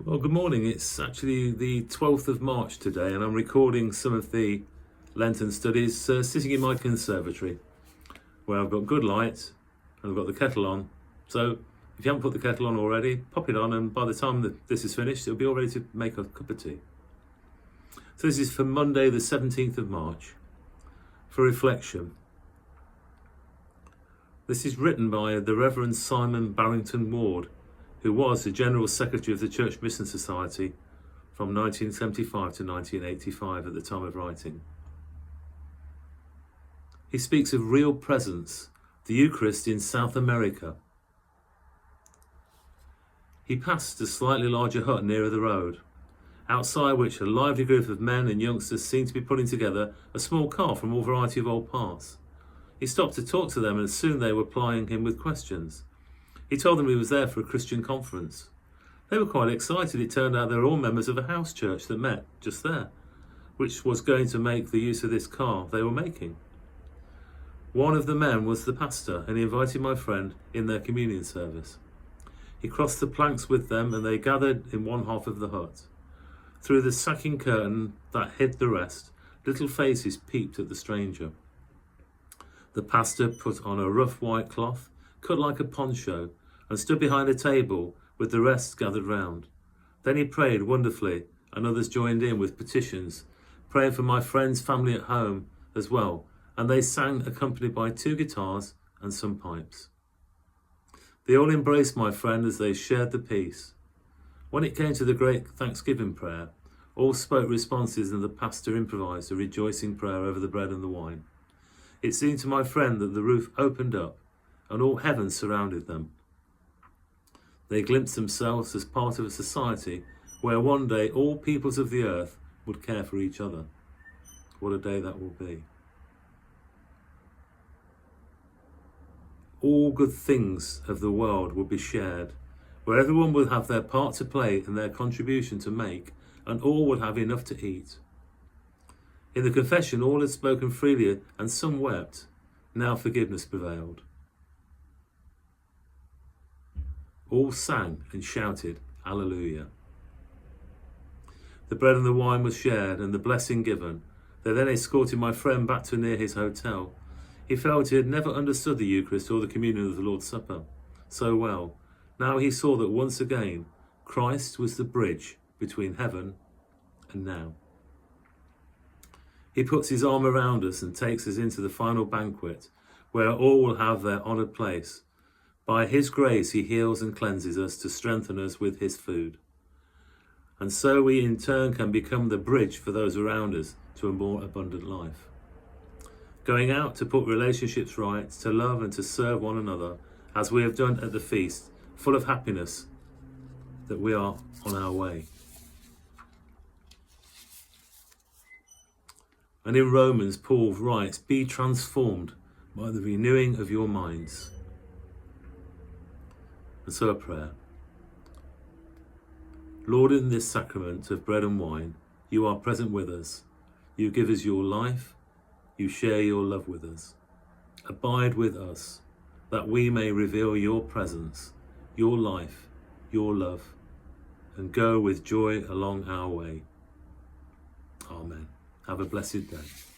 Well, good morning. It's actually the 12th of March today, and I'm recording some of the Lenten studies sitting in my conservatory, where I've got good light and I've got the kettle on. So if you haven't put the kettle on already, pop it on, and by the time that this is finished, it'll be all ready to make a cup of tea. So this is for Monday, the 17th of March, for reflection. This is written by the Reverend Simon Barrington Ward, who was the General Secretary of the Church Mission Society from 1975 to 1985 at the time of writing. He speaks of real presence, the Eucharist in South America. He passed a slightly larger hut nearer the road, outside which a lively group of men and youngsters seemed to be putting together a small car from all variety of old parts. He stopped to talk to them, and soon they were plying him with questions. He told them he was there for a Christian conference. They were quite excited. It turned out they were all members of a house church that met just there, which was going to make the use of this car they were making. One of the men was the pastor, and he invited my friend in their communion service. He crossed the planks with them, and they gathered in one half of the hut. Through the sacking curtain that hid the rest, little faces peeped at the stranger. The pastor put on a rough white cloth, cut like a poncho, and stood behind a table with the rest gathered round. Then he prayed wonderfully, and others joined in with petitions, praying for my friend's family at home as well, and they sang accompanied by 2 guitars and some pipes. They all embraced my friend as they shared the peace. When it came to the great Thanksgiving prayer, all spoke responses, and the pastor improvised a rejoicing prayer over the bread and the wine. It seemed to my friend that the roof opened up and all heaven surrounded them. They glimpsed themselves as part of a society where one day all peoples of the earth would care for each other. What a day that will be. All good things of the world will be shared, where everyone will have their part to play and their contribution to make, and all would have enough to eat. In the confession, all had spoken freely, and some wept. Now forgiveness prevailed. All sang and shouted, Alleluia. The bread and the wine was shared, and the blessing given. They then escorted my friend back to near his hotel. He felt he had never understood the Eucharist or the communion of the Lord's Supper so well. Now he saw that once again, Christ was the bridge between heaven and now. He puts his arm around us and takes us into the final banquet, where all will have their honoured place. By his grace he heals and cleanses us to strengthen us with his food. And so we in turn can become the bridge for those around us to a more abundant life. Going out to put relationships right, to love and to serve one another, as we have done at the feast, full of happiness that we are on our way. And in Romans, Paul writes, be transformed by the renewing of your minds. And so a prayer. Lord, in this sacrament of bread and wine, you are present with us. You give us your life. You share your love with us. Abide with us, that we may reveal your presence, your life, your love, and go with joy along our way. Amen. Have a blessed day.